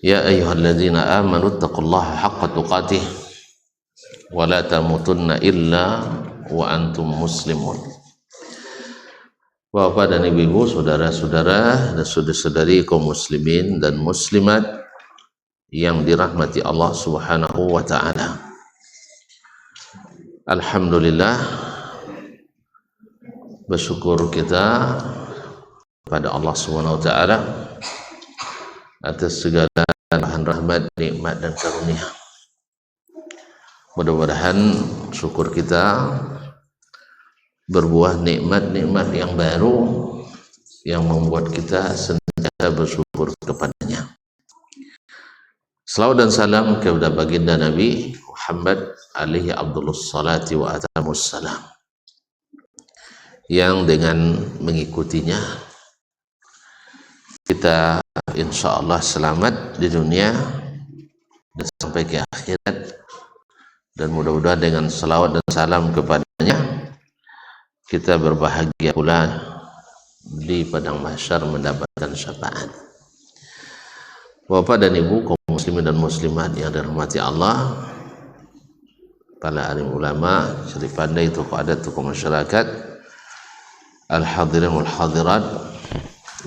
Ya ayyuhalladzina amanu taqullaha haqqa tuqatih wa la tamutunna illa wa antum muslimun. Bapak dan ibu-ibu, saudara-saudara dan saudari-saudari kaum muslimin dan muslimat yang dirahmati Allah Subhanahu wa taala. Alhamdulillah, bersyukur kita pada Allah Subhanahu wa taala atas segala bahan rahmat, nikmat dan karunia. Mudah-mudahan syukur kita berbuah nikmat-nikmat yang baru yang membuat kita senantiasa bersyukur kepadanya. Salawat dan salam kepada baginda Nabi Muhammad alaihi abdulus salati wa atamus salam, yang dengan mengikutinya kita insya Allah selamat di dunia dan sampai ke akhirat, dan mudah-mudahan dengan salawat dan salam kepadanya kita berbahagia pula di padang mahsyar mendapatkan syafaat. Bapak dan ibu kaum muslimin dan muslimat yang dirahmati Allah, para alim ulama, syarif pandai, tokoh adat, tokoh masyarakat, al-hadirin wal hadirat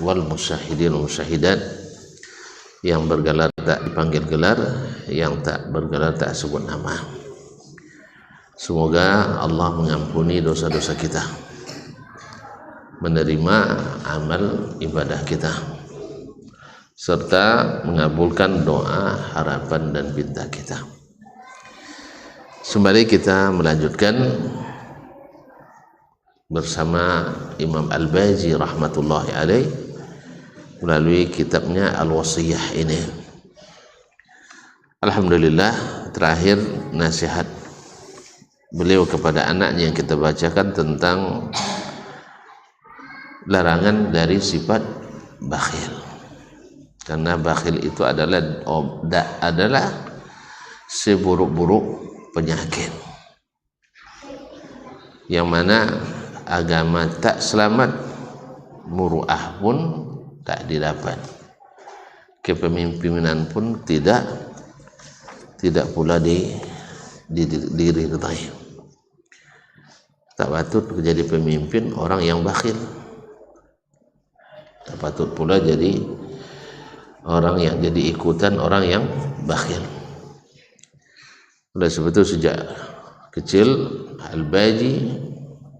wal musyahidin wal musyahidat, yang bergelar tak dipanggil gelar, yang tak bergelar tak sebut nama. Semoga Allah mengampuni dosa-dosa kita, menerima amal ibadah kita, serta mengabulkan doa, harapan dan pinta kita. Sembari kita melanjutkan bersama Imam Al-Baji rahmatullahi alaih melalui kitabnya Al-Wasiyah ini. Alhamdulillah, terakhir nasihat beliau kepada anaknya yang kita bacakan tentang larangan dari sifat bakhil, karena bakhil itu adalah seburuk-buruk penyakit yang mana agama tak selamat, muruah pun tak didapat, kepemimpinan pun tidak pula diridai. Tak patut menjadi pemimpin orang yang bakhil, tak patut pula jadi orang yang jadi ikutan orang yang bakhil. Oleh sebab itu sejak kecil Al-Baji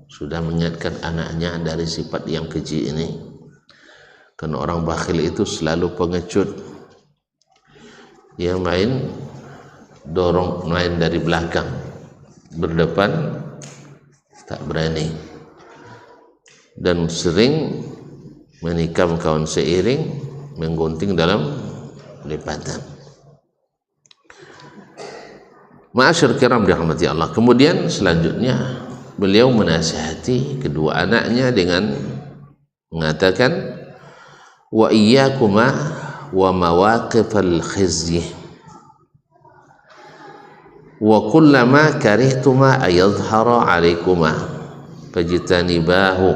sudah mengingatkan anaknya dari sifat yang keji ini, karena orang bakhil itu selalu pengecut, yang main dorong main dari belakang, berdepan tak berani, dan sering menikam kawan seiring, menggunting dalam lipatan. Ma'asyar kiram dirahmati Allah. Kemudian selanjutnya beliau menasihati kedua anaknya dengan mengatakan, wa iyyakuma wa mawaqifal khizyi wa kullama karihtuma ayadhhara alaikuma fajtanibahu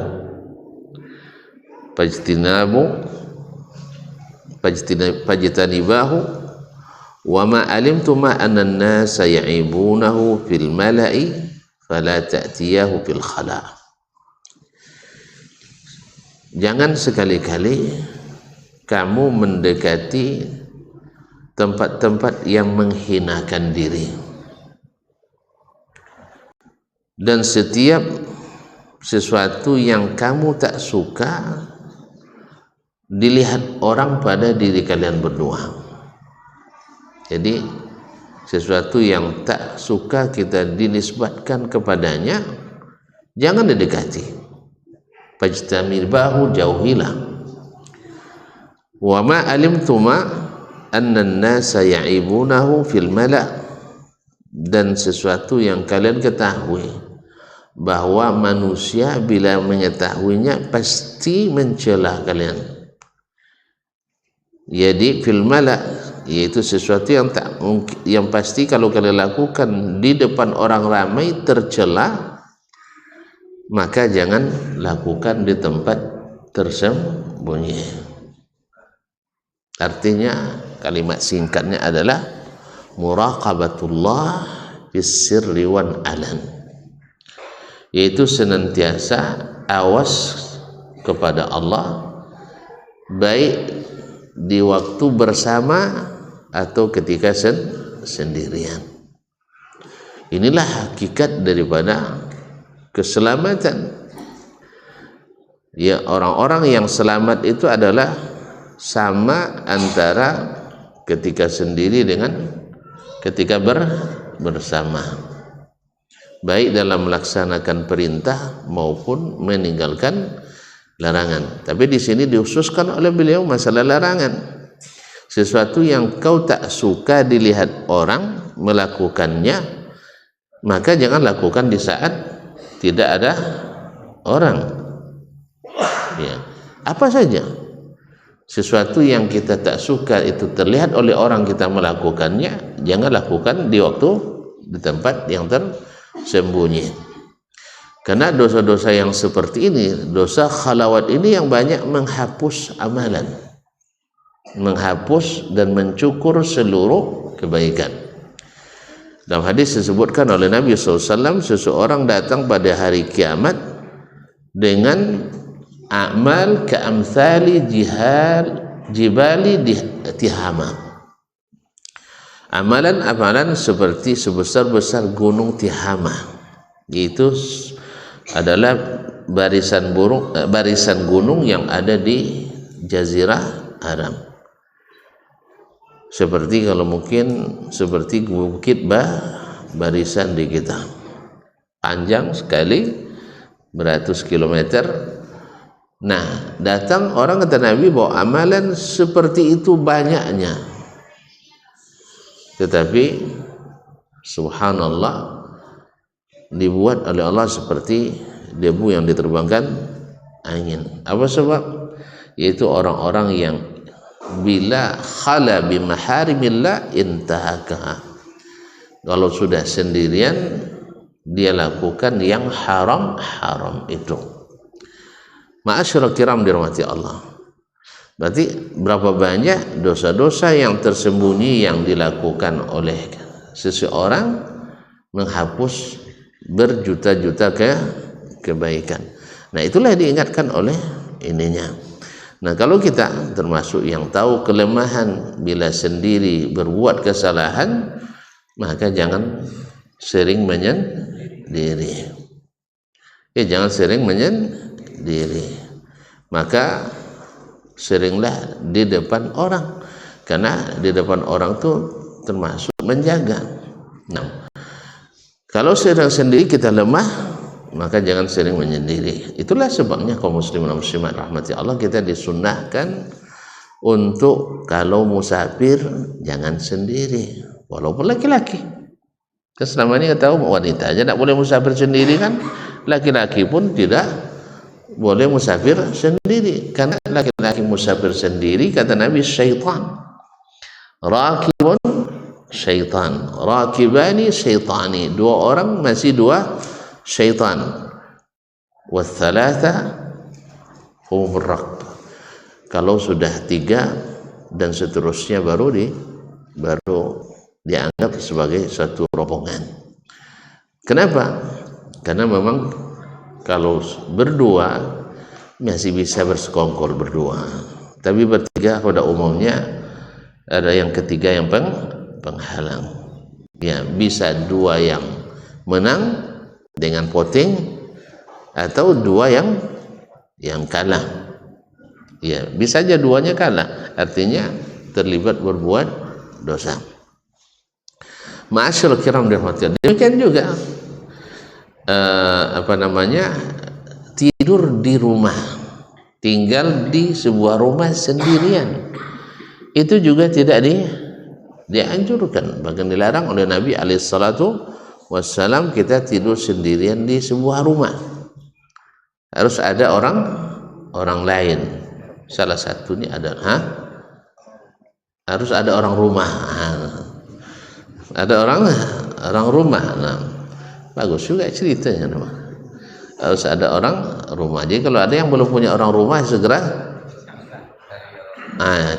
wa ma alimtuma anna an-nasa ya'ibunahu fil mala'i fala ta'tiyahu fil khala. Jangan sekali-kali kamu mendekati tempat-tempat yang menghinakan diri, dan setiap sesuatu yang kamu tak suka dilihat orang pada diri kalian berdua. Jadi sesuatu yang tak suka kita dinisbatkan kepadanya, jangan didekati. Fajtanibahu, jauhilah. Wa ma alimtuma anna an-nasa ya'ibunahu fil mala', dan sesuatu yang kalian ketahui bahwa manusia bila mengetahuinya pasti mencela kalian. Jadi fil mala', yaitu sesuatu yang pasti kalau kalian lakukan di depan orang ramai tercela, maka jangan lakukan di tempat tersembunyi. Artinya kalimat singkatnya adalah muraqabatullah fis sirri wan alan, yaitu senantiasa awas kepada Allah baik di waktu bersama atau ketika sendirian. Inilah hakikat daripada keselamatan. Ya, orang-orang yang selamat itu adalah sama antara ketika sendiri dengan ketika bersama, baik dalam melaksanakan perintah maupun meninggalkan larangan. Tapi di sini dikhususkan oleh beliau masalah larangan. Sesuatu yang kau tak suka dilihat orang melakukannya, maka jangan lakukan di saat tidak ada orang. Ya, apa saja sesuatu yang kita tak suka itu terlihat oleh orang kita melakukannya, jangan lakukan di tempat yang tersembunyi. Karena dosa-dosa yang seperti ini, dosa khalawat ini yang banyak menghapus amalan, menghapus dan mencukur seluruh kebaikan. Dalam hadis disebutkan oleh Nabi SAW, seseorang datang pada hari kiamat dengan amal ka'amthali jibali Tihama, amalan-amalan seperti sebesar-besar gunung Tihama. Itu adalah barisan gunung yang ada di Jazirah Arab. Seperti kalau mungkin seperti bukit barisan di kita, panjang sekali beratus kilometer. Nah, datang orang kata Nabi bahwa amalan seperti itu banyaknya, tetapi subhanallah dibuat oleh Allah seperti debu yang diterbangkan angin. Apa sebab? Yaitu orang-orang yang bila khala bi maharimillah intahaka, kalau sudah sendirian dia lakukan yang haram itu. Ma'asyiral kiram dirahmati Allah. Berarti berapa banyak dosa-dosa yang tersembunyi yang dilakukan oleh seseorang menghapus berjuta-juta kebaikan. Nah, itulah diingatkan oleh ininya. Nah, kalau kita termasuk yang tahu kelemahan bila sendiri berbuat kesalahan, maka jangan sering menyendiri. Jangan sering menyendiri. Maka seringlah di depan orang, karena di depan orang itu termasuk menjaga. Nah, kalau sedang sendiri kita lemah, maka jangan sering menyendiri. Itulah sebabnya kaum muslimin dan muslimat rahmati Allah, kita disunnahkan untuk kalau musafir jangan sendiri, walaupun laki-laki. Selama ini kita tahu wanita aja tidak boleh musafir sendiri kan, laki-laki pun tidak boleh musafir sendiri. Karena laki-laki musafir sendiri kata Nabi syaitan, rakibun syaitan, rakibani syaitani, dua orang masih dua syaitan, wathalatha humur raqb, kalau sudah tiga dan seterusnya baru dianggap sebagai satu rombongan. Kenapa? Karena memang kalau berdua masih bisa bersekongkol berdua, tapi bertiga pada umumnya ada yang ketiga yang penghalang. Ya, bisa dua yang menang dengan voting atau dua yang kalah. Ya, bisa aja duanya kalah, artinya terlibat berbuat dosa. Ma'asyiral kiram dirahmati. Demikian juga tidur di rumah, tinggal di sebuah rumah sendirian, itu juga tidak dianjurkan, bahkan dilarang oleh Nabi alaihissalatu wassalam. Kita tidur sendirian di sebuah rumah, harus ada orang lain. Salah satunya harus ada orang rumah, ada orang rumah. Nah, bagus juga ceritanya, harus ada orang rumah. Jadi kalau ada yang belum punya orang rumah segera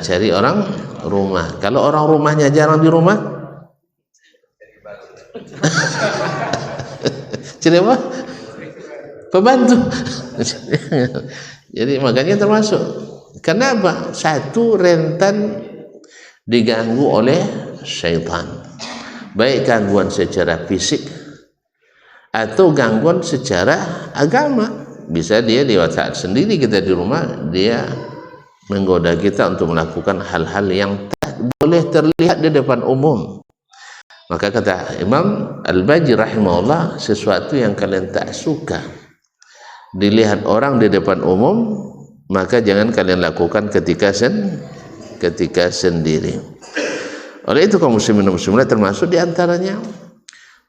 Cari orang rumah. Kalau orang rumahnya jarang di rumah, cari apa? Pembantu. Jadi makanya termasuk. Kenapa? Satu, rentan diganggu oleh syaitan, baik gangguan secara fisik atau gangguan secara agama. Bisa dia di saat sendiri kita di rumah, dia menggoda kita untuk melakukan hal-hal yang tak boleh terlihat di depan umum. Maka kata Imam Al-Baji rahimahullah, sesuatu yang kalian tak suka dilihat orang di depan umum, maka jangan kalian lakukan ketika sendiri. Oleh itu kaum muslimin dan muslimat, termasuk diantaranya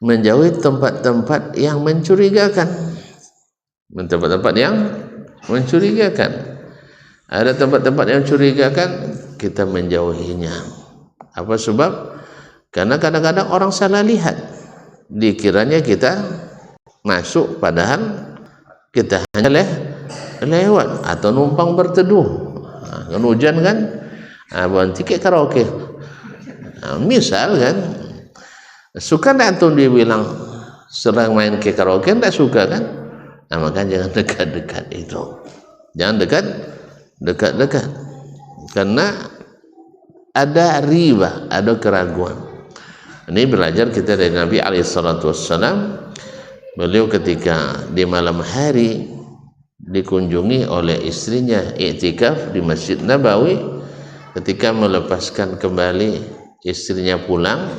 menjauhi tempat-tempat yang mencurigakan. Tempat-tempat yang mencurigakan. Ada tempat-tempat yang mencurigakan, kita menjauhinya. Apa sebab? Karena kadang-kadang orang salah lihat, dikiranya kita masuk, padahal kita hanya lewat atau numpang berteduh. Kan hujan kan, berhenti ke karaoke. Misal kan, suka tak antum dia bilang serang main ke karaoke, tak suka kan? Maka jangan dekat-dekat itu. Jangan dekat-dekat. Karena ada riba, ada keraguan. Ini belajar kita dari Nabi SAW. Beliau ketika di malam hari dikunjungi oleh istrinya iktikaf di Masjid Nabawi, ketika melepaskan kembali istrinya pulang,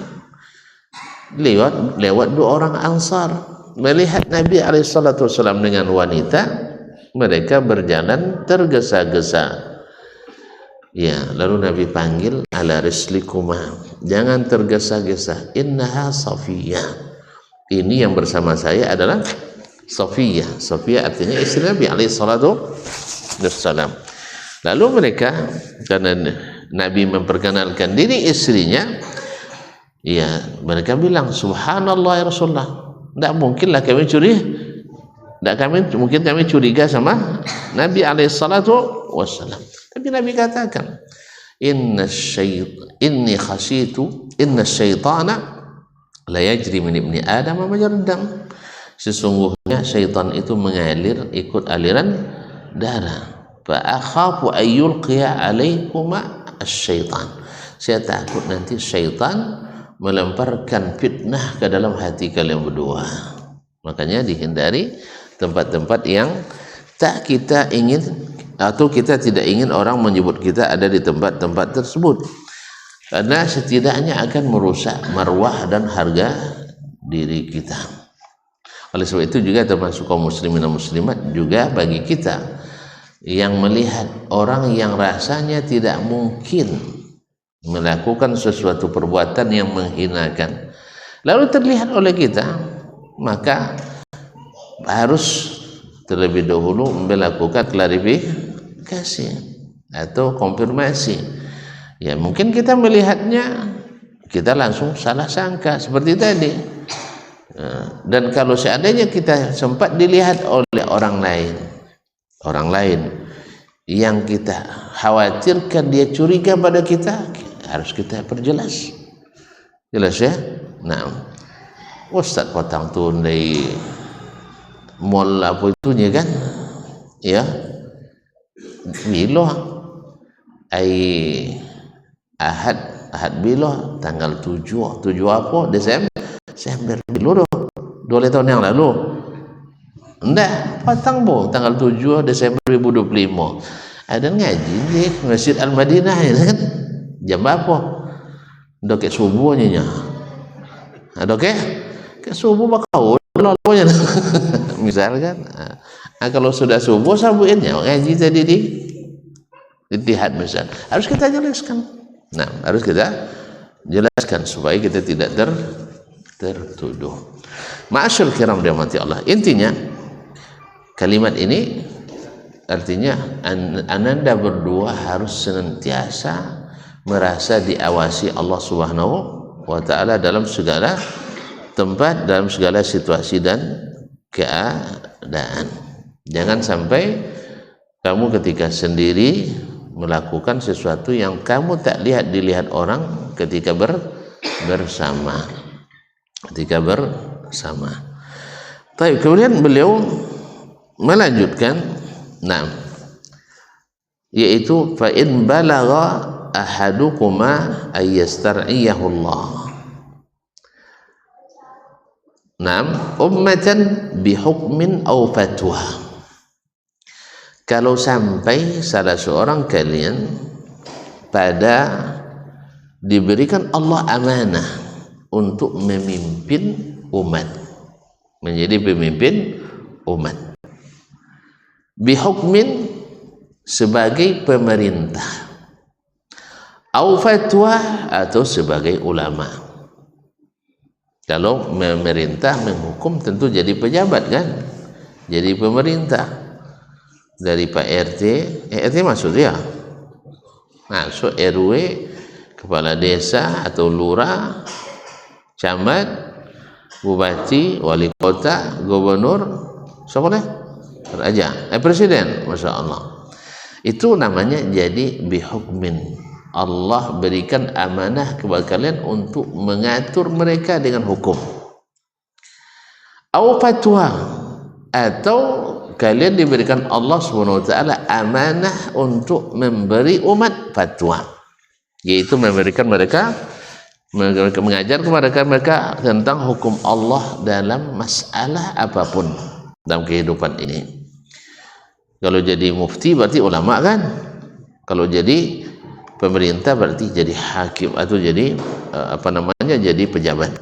lewat dua orang Ansar. Melihat Nabi SAW dengan wanita, mereka berjalan tergesa-gesa. Ya, lalu Nabi panggil, ala rislikuma, jangan tergesa-gesa, innaha Safiyah. Ini yang bersama saya adalah Safiyah. Safiyah artinya istri Nabi SAW. Lalu mereka, karena Nabi memperkenalkan diri istrinya, ya, mereka bilang, subhanallah ya Rasulullah, tidak mungkinlah kami curiga sama Nabi SAW. Tapi Nabi katakan, inna syaitana la yajri min ibni Adam majrad dam. Sesungguhnya syaitan itu mengalir ikut aliran darah. Fa akhafu ayyulqiya alaikuma asy-syaitan. Saya takut nanti syaitan melemparkan fitnah ke dalam hati kalian berdua. Makanya dihindari tempat-tempat yang tak kita ingin, atau kita tidak ingin orang menyebut kita ada di tempat-tempat tersebut, karena setidaknya akan merusak marwah dan harga diri kita. Oleh sebab itu juga termasuk kaum muslimin dan muslimat, juga bagi kita yang melihat orang yang rasanya tidak mungkin melakukan sesuatu perbuatan yang menghinakan, lalu terlihat oleh kita, maka harus terlebih dahulu melakukan klarifikasi atau konfirmasi. Ya, mungkin kita melihatnya, kita langsung salah sangka seperti tadi. Dan kalau seandainya kita sempat dilihat oleh orang lain yang kita khawatirkan dia curiga pada kita, harus kita perjelas. Jelas ya? Nah, Ustaz potang tuh dari mall apa itunya kan? Ya. Bilo Ahad bilo tanggal 7 apa Desember bilo doh 2 tahun yang lalu. Enggak, potang boh tanggal 7 Desember 2025. Ada ngaji di Masjid Al-Madinah ya kan? Jam apa? Udah kayak subuhnya. Ada kayak subuh bakal lalunya. Misalkan, kalau sudah subuh sabuinnya ngaji tadi di Ittihad misal. Harus kita jelaskan. Nah, harus kita jelaskan supaya kita tidak tertuduh. Ma'asyil kiram dirahmati Allah. Intinya kalimat ini artinya ananda berdua harus senantiasa merasa diawasi Allah Subhanahu wa taala dalam segala tempat, dalam segala situasi dan keadaan. Jangan sampai kamu ketika sendiri melakukan sesuatu yang kamu tak dilihat orang ketika bersama. Baik, kemudian beliau melanjutkan, yaitu fa in balagha ahadukuma ayyastar'iyahu Allah. Ummatan bihukmin aw fatwa. Kalau sampai salah seorang kalian pada diberikan Allah amanah untuk memimpin umat, menjadi pemimpin umat, bihukmin sebagai pemerintah, au fatwa atau sebagai ulama. Kalau memerintah menghukum tentu jadi pejabat kan, jadi pemerintah. Dari Pak RT, RT masuk ya, masuk RW, kepala desa atau lurah, camat, bupati, wali kota, gubernur, siapa raja, presiden, masya Allah. Itu namanya jadi bihukmin. Allah berikan amanah kepada kalian untuk mengatur mereka dengan hukum. Au fatwa, atau kalian diberikan Allah SWT amanah untuk memberi umat fatwa, yaitu memberikan mereka, mengajar kepada mereka tentang hukum Allah dalam masalah apapun dalam kehidupan ini. Kalau jadi mufti berarti ulama kan, kalau jadi pemerintah berarti jadi hakim atau jadi jadi pejabat.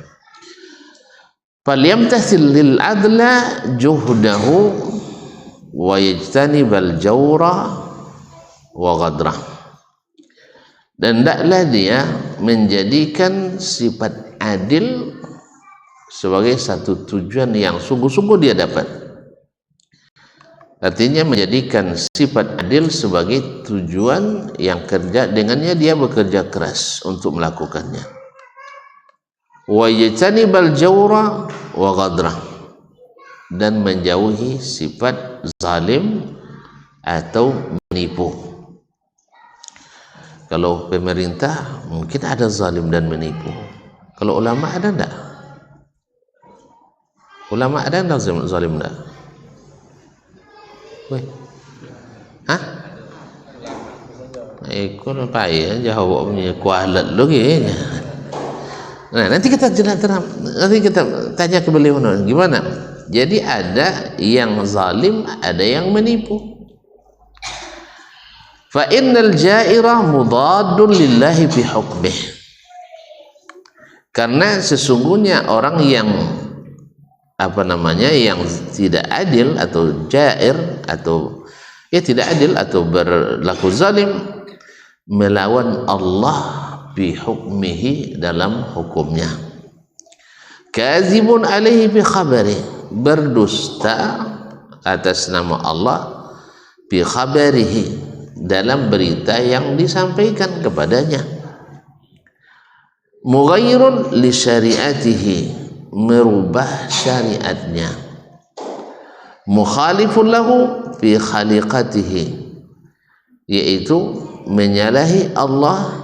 Falyamtathil lil adla juhdahu wa yajtanibal jawra wa ghadra. Dan hendaklah dia menjadikan sifat adil sebagai satu tujuan yang sungguh-sungguh dia dapat. Artinya menjadikan sifat adil sebagai tujuan yang kerja dengannya dia bekerja keras untuk melakukannya. Wa yajtanibal jawra wa ghadra, dan menjauhi sifat zalim atau menipu. Kalau pemerintah mungkin ada zalim dan menipu. Kalau ulama ada enggak? Ulama ada enggak zalim enggak? Weh. Hah? Ikut apa ya? Jawab punya kualat lu gitu. Nah, nanti kita tanya ke beliau gimana? Jadi ada yang zalim, ada yang menipu. Fa innal ja'ira mudaddun lillahi fi hukmih. Karena sesungguhnya orang yang yang tidak adil atau jair atau tidak adil atau berlaku zalim melawan Allah bi hukmihi dalam hukumnya. Kazibun alaihi bi khabari, berdusta atas nama Allah bi khabarihi, dalam berita yang disampaikan kepadanya. Mughayyirun li syariatihi, merubah syariatnya. Mukhalifun lahu fi khaliqatihi, yaitu menyalahi Allah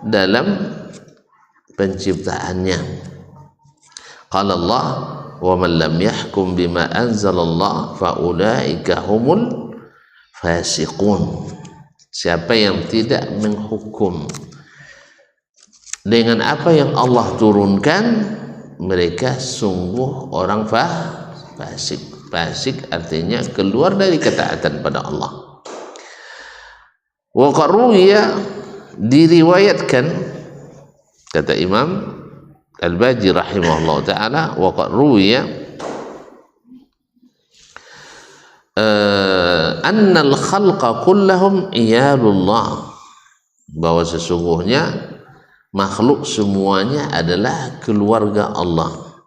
dalam penciptaannya. Qala Allah, wa man lam yahkum bima anzalallah fa ulaika humul fasiqun. Siapa yang tidak menghukum dengan apa yang Allah turunkan, mereka sungguh orang fasik. Fasik artinya keluar dari ketaatan pada Allah. Wa qaruya, diriwayatkan, kata Imam Al-Baji rahimahullah ta'ala, wa qaruya annal khalqa kullahum iyalullah, bahwa sesungguhnya makhluk semuanya adalah keluarga Allah.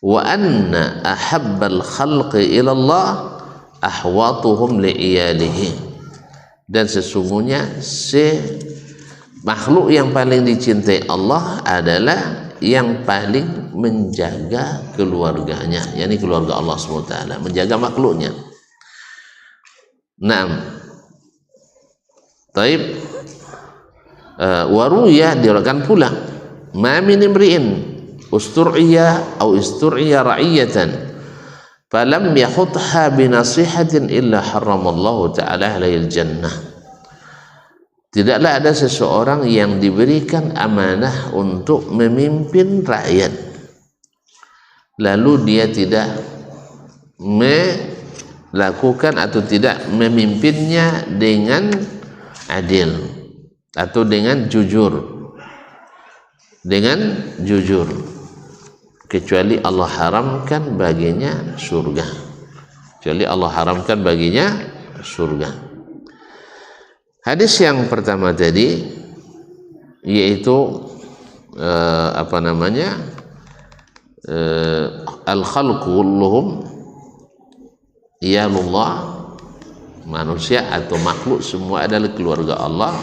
Wa anna ahabbal khalqi ilallah ahwatuhum li'iyalihi, dan sesungguhnya makhluk yang paling dicintai Allah adalah yang paling menjaga keluarganya, yakni keluarga Allah SWT, menjaga makhluknya. Naam. Taib. Waruya diriwayatkan pula, ma min imri'in ustur'iya atau istur'iya ra'iyatan falam yakhutha binasihatin illa haramallahu ta'ala alaihi jannah. Tidaklah ada seseorang yang diberikan amanah untuk memimpin rakyat, lalu dia tidak melakukan atau tidak memimpinnya dengan adil atau dengan jujur, kecuali Allah haramkan baginya surga, Hadis yang pertama tadi yaitu al-khalqu kulluhum iyalullah, manusia atau makhluk semua adalah keluarga Allah,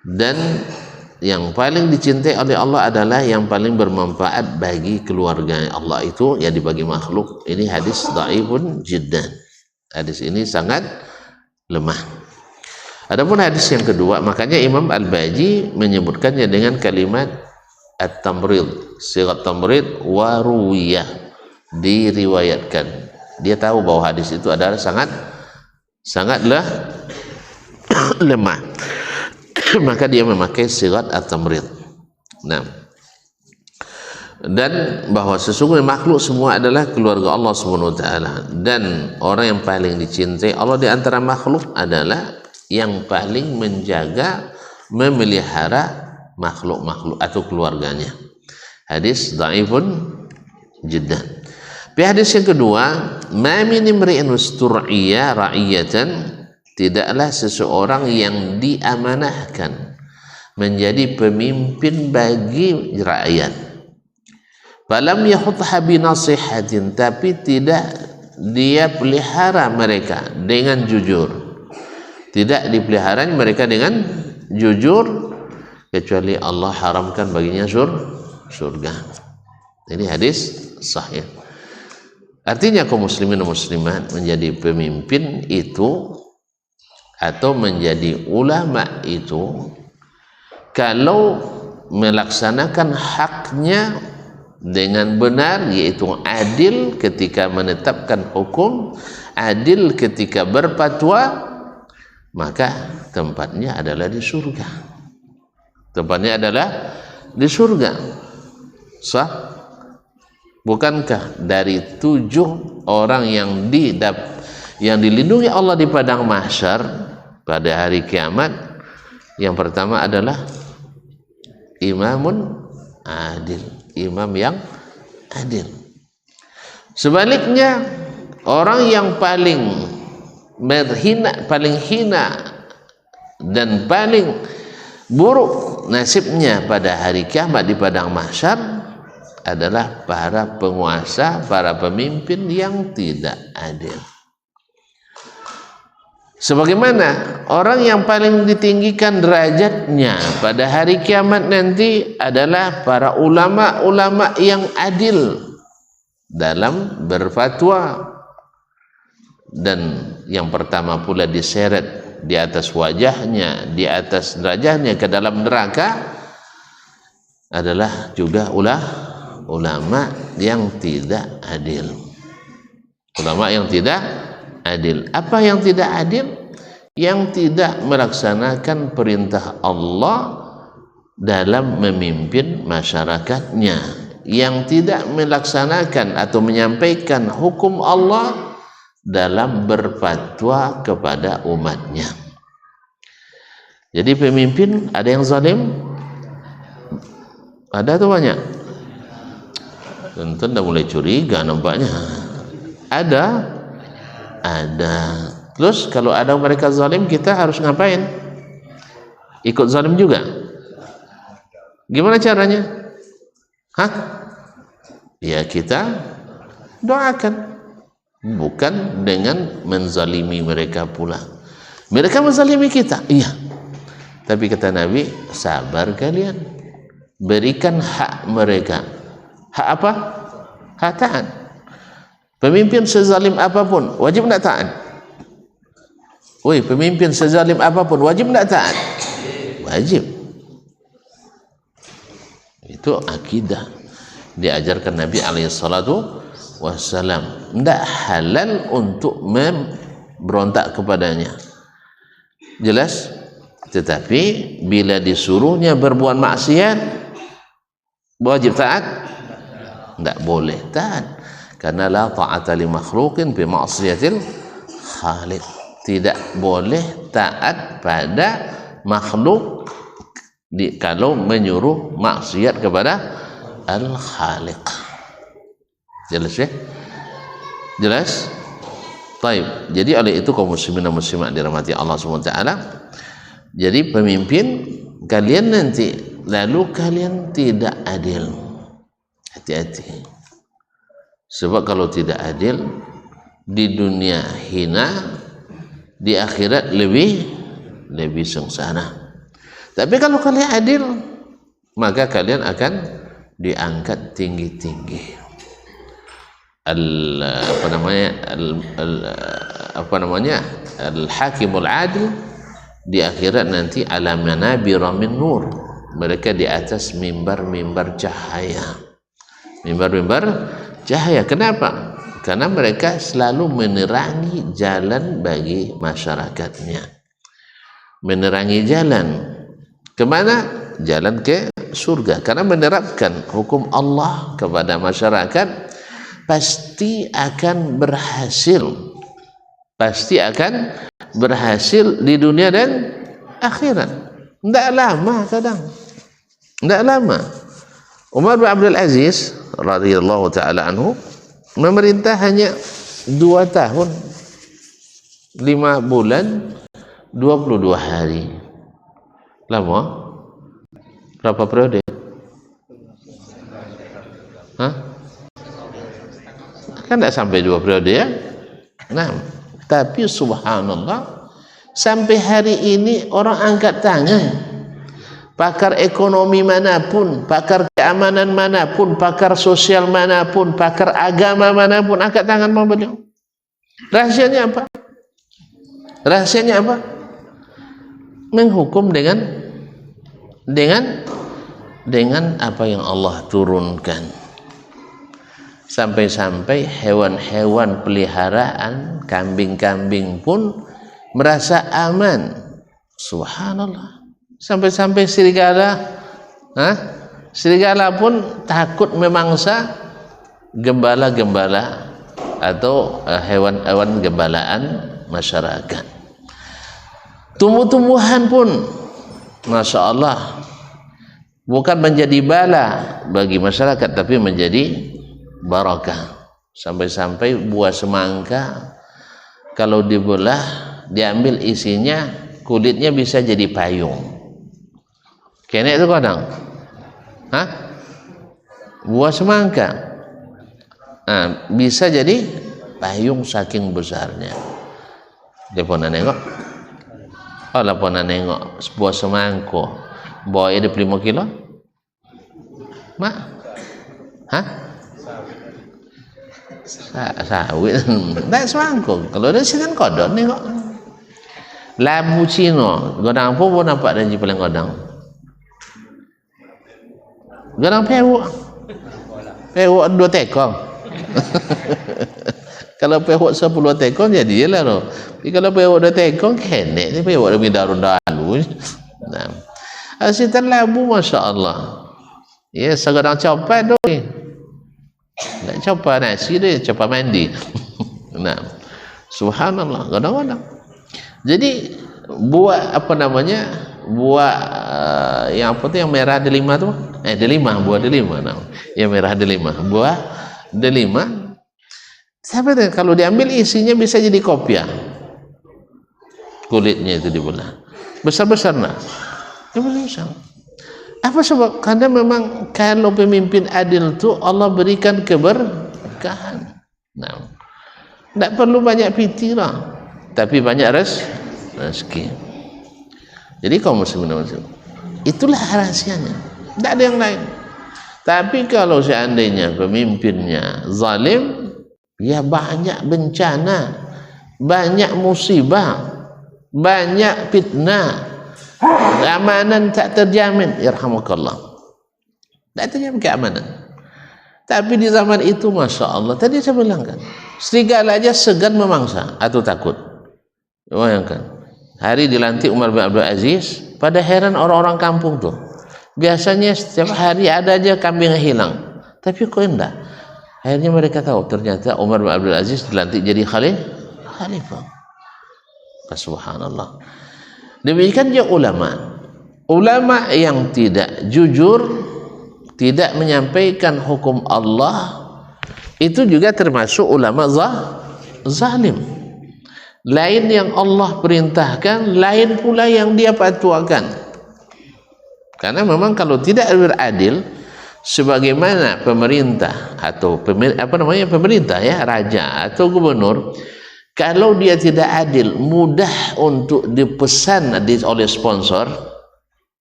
dan yang paling dicintai oleh Allah adalah yang paling bermanfaat bagi keluarga Allah itu yang dibagi makhluk. Ini hadis dhaifun jiddan. Hadis ini sangat lemah. Adapun hadis yang kedua, makanya Imam Al-Baji menyebutkannya dengan kalimat at-tamrid, sigat tamrid waruwiyah, diriwayatkan. Dia tahu bahwa hadis itu adalah sangatlah lemah. Maka dia memakai sigat at-tamrid. Nah, dan bahwa sesungguhnya makhluk semua adalah keluarga Allah Subhanahu wa taala, dan orang yang paling dicintai Allah di antara makhluk adalah yang paling menjaga, memelihara makhluk-makhluk atau keluarganya. Hadis dhaifun jiddan. Di hadis yang kedua, ma min imri'in ustur'iya ra'iyatan, tidaklah seseorang yang diamanahkan menjadi pemimpin bagi rakyat, falam yahutha binasihatin, tapi tidak dia pelihara mereka dengan jujur, tidak dipeliharanya mereka dengan jujur, kecuali Allah haramkan baginya surga. Ini hadis sahih. Artinya kaum muslimin dan muslimat menjadi pemimpin itu atau menjadi ulama itu, kalau melaksanakan haknya dengan benar, yaitu adil ketika menetapkan hukum, adil ketika berfatwa, maka tempatnya adalah di surga. Sah? Bukankah dari 7 orang yang dilindungi Allah di padang mahsyar pada hari kiamat, yang pertama adalah imamun adil, imam yang adil. Sebaliknya, orang yang paling hina dan paling buruk nasibnya pada hari kiamat di padang mahsyar adalah para penguasa, para pemimpin yang tidak adil. Sebagaimana orang yang paling ditinggikan derajatnya pada hari kiamat nanti adalah para ulama-ulama yang adil dalam berfatwa, dan yang pertama pula diseret di atas wajahnya, di atas derajatnya ke dalam neraka adalah juga ulama yang tidak adil. Ulama yang tidak adil. Apa yang tidak adil? Yang tidak melaksanakan perintah Allah dalam memimpin masyarakatnya, yang tidak melaksanakan atau menyampaikan hukum Allah dalam berfatwa kepada umatnya. Jadi pemimpin ada yang zalim? Ada atau banyak? Tentu dah mulai curiga nampaknya. Ada. Terus kalau ada mereka zalim, kita harus ngapain? Ikut zalim juga? Gimana caranya? Ya kita doakan. Bukan dengan menzalimi mereka pula. Mereka menzalimi kita, iya. Tapi kata Nabi, sabar kalian, berikan hak mereka. Hak apa? Hak taat. Pemimpin sezalim apapun wajib nak taat. Woi, pemimpin sezalim apapun wajib tidak taat? Wajib. Itu akidah diajarkan Nabi alaihissalatu wassalam. Tidak halal untuk memberontak kepadanya. Jelas? Tetapi bila disuruhnya berbuat maksiat, wajib taat? Tidak boleh taat. Karena la ta'ata li makhluqin bi ma'siyatil khaliq. Tidak boleh taat pada makhluk kalau menyuruh maksiat kepada al-khaliq. Jelas ya? Jelas? Baik. Jadi oleh itu kaum muslimin dan muslimat dirahmati Allah SWT, jadi pemimpin kalian nanti lalu kalian tidak adil, hati-hati. Sebab kalau tidak adil di dunia hina, di akhirat lebih sengsara. Tapi kalau kalian adil, maka kalian akan diangkat tinggi-tinggi. Al-hakimul adil di akhirat nanti ala manabira min nur. Mereka di atas mimbar-mimbar cahaya. Mimbar-mimbar cahaya. Kenapa? Karena mereka selalu menerangi jalan bagi masyarakatnya. Menerangi jalan kemana? Jalan ke surga. Karena menerapkan hukum Allah kepada masyarakat pasti akan berhasil. Pasti akan berhasil di dunia dan akhirat. Tidak lama kadang. Tidak lama. Umar bin Abdul Aziz radhiyallahu ta'ala anhu memerintah hanya 2 tahun 5 bulan 22 hari. Lama? Berapa periode? Hah? Kan tidak sampai 2 periode ya? Nah, tapi subhanallah sampai hari ini orang angkat tangan. Pakar ekonomi manapun, pakar keamanan manapun, pakar sosial manapun, pakar agama manapun angkat tangan mau beliau. Rahasianya apa? Rahasianya apa? Menghukum dengan apa yang Allah turunkan. Sampai-sampai hewan-hewan peliharaan, kambing-kambing pun merasa aman. Subhanallah. Sampai-sampai serigala pun takut memangsa gembala-gembala atau hewan-hewan gembalaan masyarakat. Tumbuh-tumbuhan pun Masya Allah bukan menjadi bala bagi masyarakat, tapi menjadi barakah. Sampai-sampai buah semangka kalau dibelah, diambil isinya, kulitnya bisa jadi payung. Kena itu kadang, buah semangka, bisa jadi payung saking besarnya. Dia pernah nengok, pernah nengok buah semangka, bawa dia 5 kilo, mak, sawit, tak semangka. Kalau dia sinan kodok nengok, labu Cina, godang apa pun nampak dan paling godang. Godang pewok 2 tekong. Kalau pewok 10 tekong jadi lah loh. Kalau pewok 2 tekong kenek ni pewok lebih daru-daru. Nah, asitan labu Masya Allah. Ya, segadang copat tu. Tak copat nasi dia, copat mandi. Nah, subhanallah, kadang-kadang. Jadi buah apa namanya? Buah yang apa tu yang merah delima tu? Delima, buah delima. Nah, yang merah delima, buah delima. Sampai kalau diambil isinya bisa jadi kopiah. Kulitnya itu dibelah. Besar-besar nah. Besar. Apa sebab? Karena memang kalau pemimpin adil tu Allah berikan keberkahan. Nah, tidak perlu banyak pikiran, tapi banyak rezeki. Jadi kaum muslimin itulah rahasianya. Tidak ada yang lain. Tapi kalau seandainya pemimpinnya zalim, ya banyak bencana, banyak musibah. banyak fitnah, keamanan tak terjamin. Yarhamukallah, tak terjamin keamanan. Tapi di zaman itu, masya Allah, tadi saya bilang kan, serigala aja segan memangsa atau takut. Bayangkan, hari dilantik Umar bin Abdul Aziz, pada heran orang-orang kampung tuh. Biasanya setiap hari ada aja kambing yang hilang, tapi kok enggak. Akhirnya mereka tahu ternyata Umar bin Abdul Aziz dilantik jadi khalifah. Subhanallah. Demikian juga ulama yang tidak jujur, tidak menyampaikan hukum Allah, itu juga termasuk ulama zalim. Lain yang Allah perintahkan, lain pula yang dia fatwakan. Karena memang kalau tidak beradil, sebagaimana pemerintah atau pemerintah ya, raja atau gubernur, kalau dia tidak adil, mudah untuk dipesan oleh sponsor,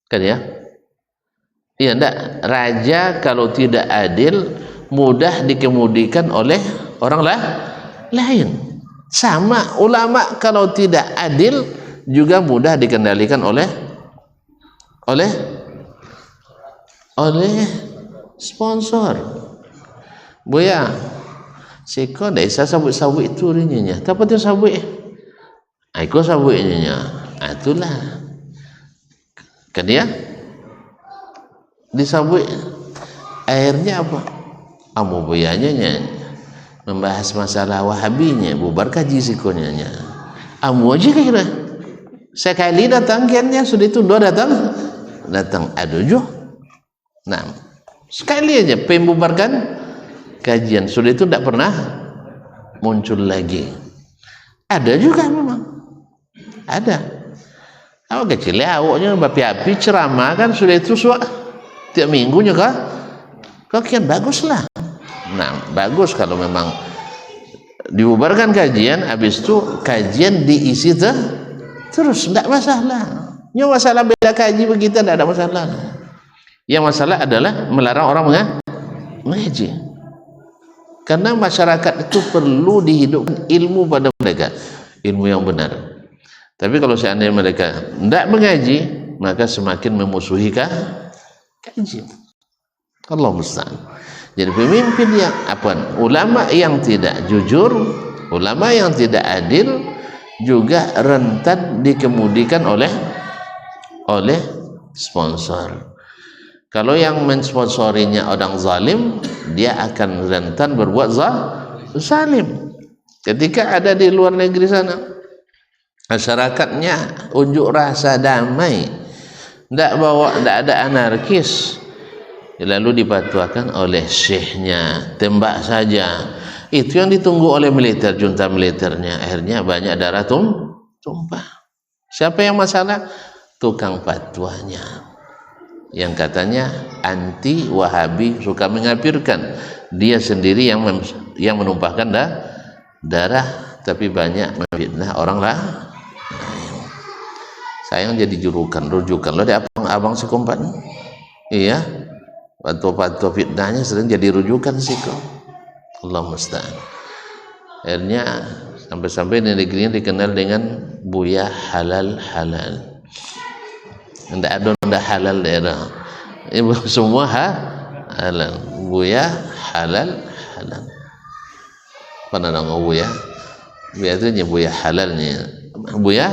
kan ya? Iya, enggak, raja kalau tidak adil mudah dikemudikan oleh orang lain. Sama ulama kalau tidak adil juga mudah dikendalikan oleh sponsor. Buya, siko dah isa sabuk itu rinya. Tapi tu sabuk, aku sabuknya. Itulah, kan ya? Disabuk, akhirnya apa? Amu buyanya membahas masalah Wahabinya, bubar kaji sikonya. Amu aja kira sekali datang kiannya sudah itu dua datang aduh. Nah, sekali aja pembubarkan kajian sudah itu tidak pernah muncul lagi. Ada juga memang ada. Awak kecil awaknya bapi-api ceramah kan sudah itu tiap minggunya kau kian baguslah. Nah, bagus kalau memang dibubarkan kajian, habis itu kajian diisi terus, tidak masalah. Yang masalah beda kaji begitu tidak ada masalah. Yang masalah adalah melarang orang mengaji. Karena masyarakat itu perlu dihidupkan ilmu pada mereka, ilmu yang benar. Tapi kalau seandainya mereka tidak mengaji, maka semakin memusuhi kaji. Allah musta'an. Jadi pemimpin yang ulama yang tidak jujur, ulama yang tidak adil juga rentan dikemudikan oleh sponsor. Kalau yang mensponsorinya orang zalim, dia akan rentan berbuat zalim. Ketika ada di luar negeri sana, masyarakatnya unjuk rasa damai, tidak ada anarkis, lalu dipatuakan oleh syekhnya, tembak saja. Itu yang ditunggu oleh militer, junta militernya. Akhirnya banyak darah tumpah. Siapa yang masalah? Tukang fatwanya, yang katanya anti Wahabi, suka mengapirkan. Dia sendiri yang menumpahkan darah, tapi banyak memfitnah orang lain. Sayang jadi rujukan lo di abang sekompan. Iya, fatwa fitnahnya sering jadi rujukan sih kok. Allah musta'an. Akhirnya sampai-sampai di negeri ini dikenal dengan Buya halal. Tidak ada halal daerah. Ibu semua halal. Buya halal. Mana nama Buya? Biasanya Buya halalnya. Buya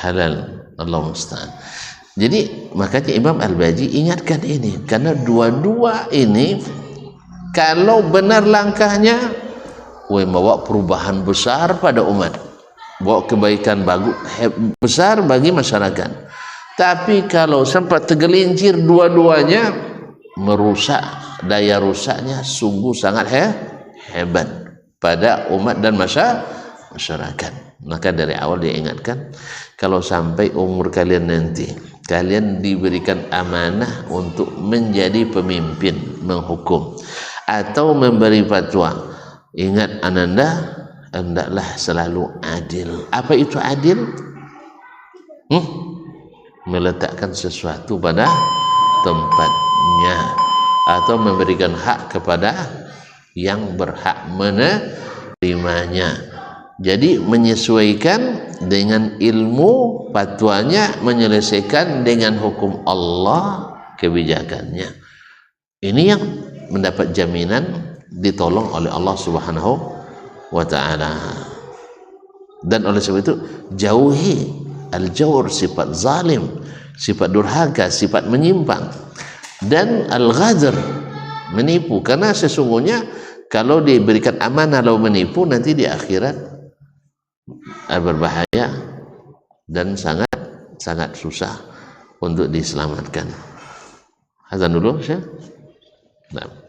halal. Allah musta'an. Jadi makanya Imam Al-Baji ingatkan ini, karena dua-dua ini kalau benar langkahnya, membawa perubahan besar pada umat, bawa kebaikan besar bagi masyarakat. Tapi kalau sempat tergelincir dua-duanya, merusak, daya rusaknya sungguh sangat hebat pada umat dan masyarakat. Maka dari awal dia ingatkan, kalau sampai umur kalian nanti, kalian diberikan amanah untuk menjadi pemimpin, menghukum atau memberi fatwa, ingat ananda, hendaklah selalu adil. Apa itu adil? Meletakkan sesuatu pada tempatnya, atau memberikan hak kepada yang berhak menerimanya. Jadi menyesuaikan dengan ilmu fatwanya, menyelesaikan dengan hukum Allah kebijakannya. Ini yang mendapat jaminan ditolong oleh Allah Subhanahu wa ta'ala. Dan oleh sebab itu jauhi al-jawr, sifat zalim, sifat durhaka, sifat menyimpang, dan al-ghadr, menipu. Karena sesungguhnya kalau diberikan amanah lalu menipu, nanti di akhirat berbahaya dan sangat susah untuk diselamatkan. Azan dulu, Syekh. Nah.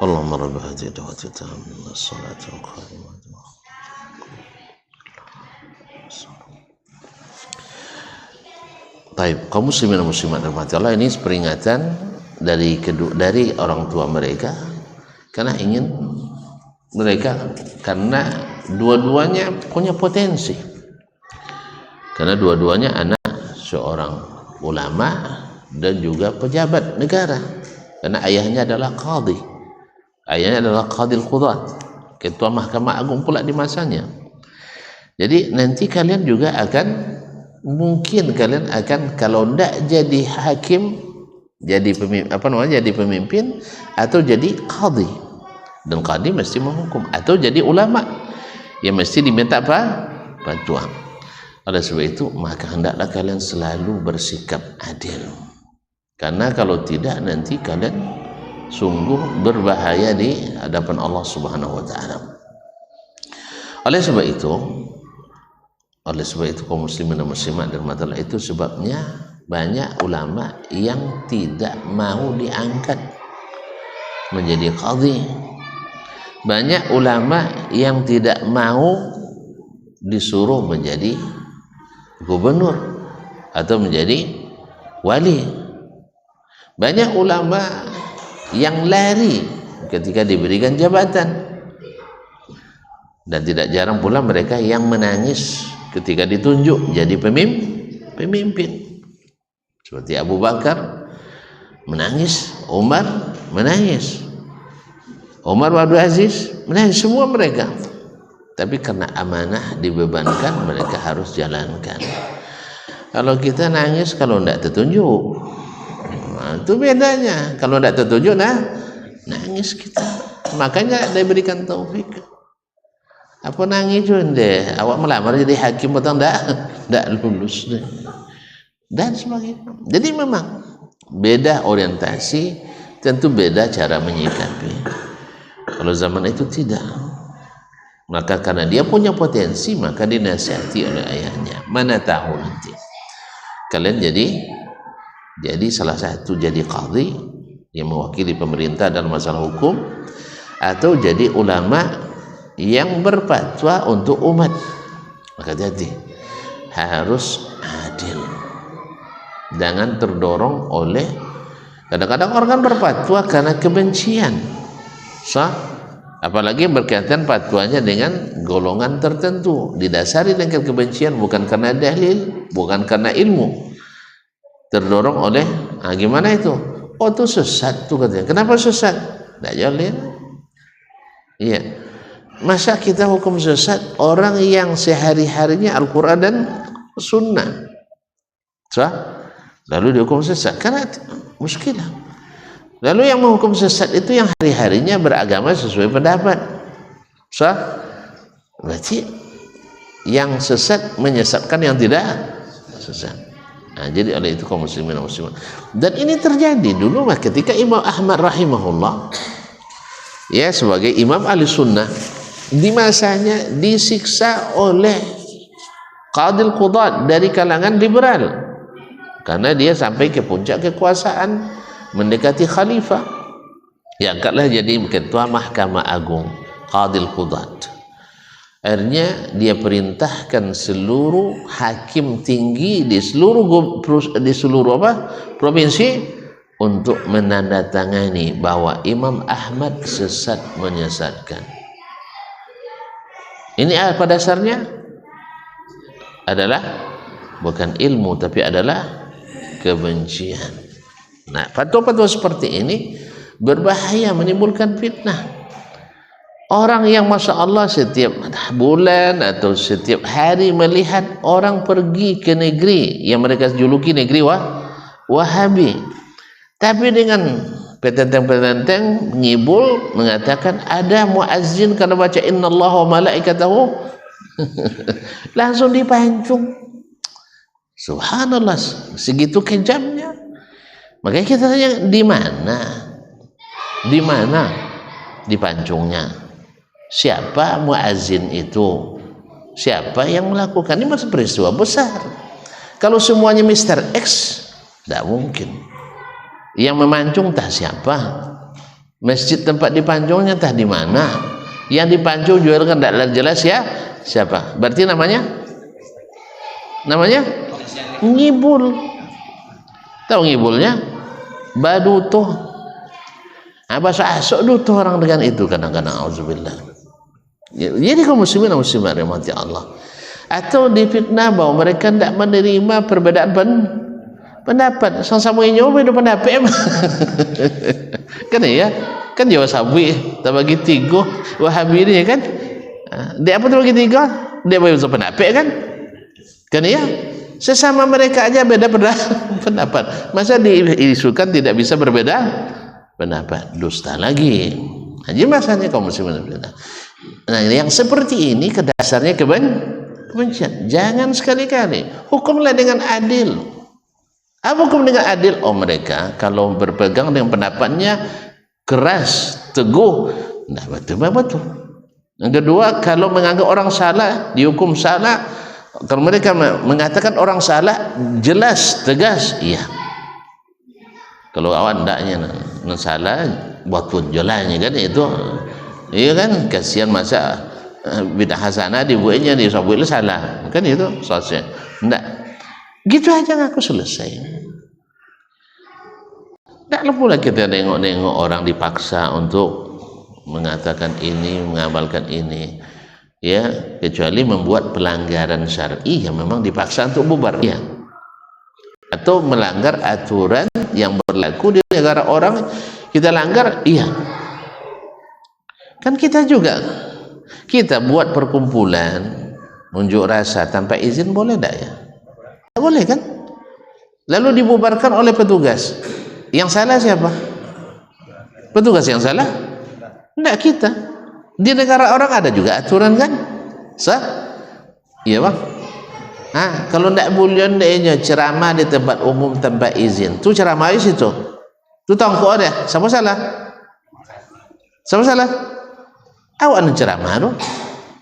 اللهم رب هذه الدعوة التامة الصلاة القائمة. Taib, kaum muslimin dan muslimat rahmati Allah, ini peringatan dari orang tua mereka karena ingin mereka, karena dua-duanya punya potensi, karena dua-duanya anak seorang ulama dan juga pejabat negara, karena ayahnya adalah qadhi. Ayahnya adalah qadhil qudat, ketua Mahkamah Agung pula di masanya. Jadi nanti kalian juga akan, mungkin kalian akan, kalau tidak jadi hakim, jadi pemimpin atau jadi qadhi, dan qadhi mesti menghukum, atau jadi ulama yang mesti diminta fatwa. Oleh sebab itu maka hendaklah kalian selalu bersikap adil, karena kalau tidak nanti kalian sungguh berbahaya di hadapan Allah Subhanahu wa taala. Oleh sebab itu kaum muslimin dan muslimat dan masalah itu sebabnya banyak ulama yang tidak mau diangkat menjadi qadhi. Banyak ulama yang tidak mau disuruh menjadi gubernur atau menjadi wali. Banyak ulama yang lari ketika diberikan jabatan, dan tidak jarang pula mereka yang menangis ketika ditunjuk jadi pemimpin, seperti Abu Bakar menangis, Umar menangis, Umar bin Abdul Aziz menangis, semua mereka. Tapi karena amanah dibebankan, mereka harus jalankan. Kalau kita nangis kalau tidak tertunjuk, itu bedanya. Kalau tidak tertunjuk, nangis kita. Makanya diberikan taufik. Apa nangis deh? Awak melamar jadi hakim atau tidak lulus deh. Dan sebagainya. Jadi memang beda orientasi, tentu beda cara menyikapi. Kalau zaman itu tidak. Maka karena dia punya potensi, maka dinasihati oleh ayahnya. Mana tahu nanti kalian jadi salah satu jadi qadhi yang mewakili pemerintah dalam masalah hukum, atau jadi ulama yang berfatwa untuk umat. Maka jadi harus adil, jangan terdorong oleh, kadang-kadang orang kan berfatwa karena kebencian, apalagi berkaitan fatwanya dengan golongan tertentu, didasari dengan kebencian, bukan karena dalil, bukan karena ilmu, terdorong oleh gimana itu, oh itu sesat tuh katanya. Kenapa sesat? Tidak jalin. Iya, masa kita hukum sesat orang yang sehari-harinya Al-Quran dan Sunnah, lalu dihukum sesat? Karena muskilah. Lalu yang menghukum sesat itu yang hari-harinya beragama sesuai pendapat, berarti yang sesat menyesatkan yang tidak sesat. Nah, jadi oleh itu kaum muslimin dan muslimat, dan ini terjadi dulu ketika Imam Ahmad rahimahullah, ya, sebagai imam ahli sunnah, di masanya disiksa oleh qadil qudat dari kalangan liberal karena dia sampai ke puncak kekuasaan, mendekati khalifah, ya angkatlah jadi ketua Mahkamah Agung, qadil qudat. Akhirnya dia perintahkan seluruh hakim tinggi di seluruh provinsi untuk menandatangani bahwa Imam Ahmad sesat menyesatkan. Ini apa dasarnya? Adalah bukan ilmu, tapi adalah kebencian. Nah, fatwa-fatwa seperti ini berbahaya, menimbulkan fitnah. Orang yang Masya Allah setiap bulan atau setiap hari melihat orang pergi ke negeri yang mereka juluki negeri Wahabi, tapi dengan petenteng-petenteng ngibul mengatakan ada muazzin karena baca innallaha wa malaikatahu langsung dipancung. Subhanallah, segitu kejamnya. Makanya kita tanya, di mana dipancungnya? Siapa muazzin itu? Siapa yang melakukan? Ini masih peristiwa besar. Kalau semuanya Mr. X, tidak mungkin. Yang memancung tah siapa? Masjid tempat dipancungnya tah di mana? Yang dipancung juga kan tidak jelas ya siapa? Berarti namanya ngibul. Tahu ngibulnya? Badutoh. Bahasa asok dutoh orang dengan itu kadang-kadang. Auzubillah. Jadi kaum muslimin dan muslimat rahmati Allah, atau difitnah bahwa mereka tidak menerima perbedaan pendapat sama-sama nyoba itu pendapat kan ya kan jauh sabi tak bagi tiga Wahabi ini kan dia apa tu bagi tiga dia bagi pendapat kan ya sesama mereka aja beda pendapat masa diisukan tidak bisa berbeda pendapat dusta lagi. Jadi masanya kaum muslimin berbeda. Nah yang seperti ini kedasarnya kebencian. Jangan sekali-kali hukumlah dengan adil. Apa hukum dengan adil? Oh mereka kalau berpegang dengan pendapatnya keras, teguh, nah betul. Yang kedua kalau menganggap orang salah dihukum salah. Kalau mereka mengatakan orang salah jelas, tegas, iya. Kalau awak ndaknya salah buat pun jalannya kan itu iya kan kasihan masa bidah hasanah dibuatnya di sabuil salah kan itu selesai ndak gitu aja aku selesai ndak pula kita nengok orang dipaksa untuk mengatakan ini mengamalkan ini ya kecuali membuat pelanggaran syar'i yang memang dipaksa untuk bubar ya atau melanggar aturan yang berlaku di negara orang kita langgar iya kan kita juga kita buat perkumpulan unjuk rasa tanpa izin boleh tak ya tak boleh kan lalu dibubarkan oleh petugas yang salah siapa petugas yang salah tidak kita di negara orang ada juga aturan kan sah iya bang kalau tidak boleh ceramah di tempat umum tanpa izin tu ceramah di situ tu tangkuk dia siapa salah awak nak ceramah tu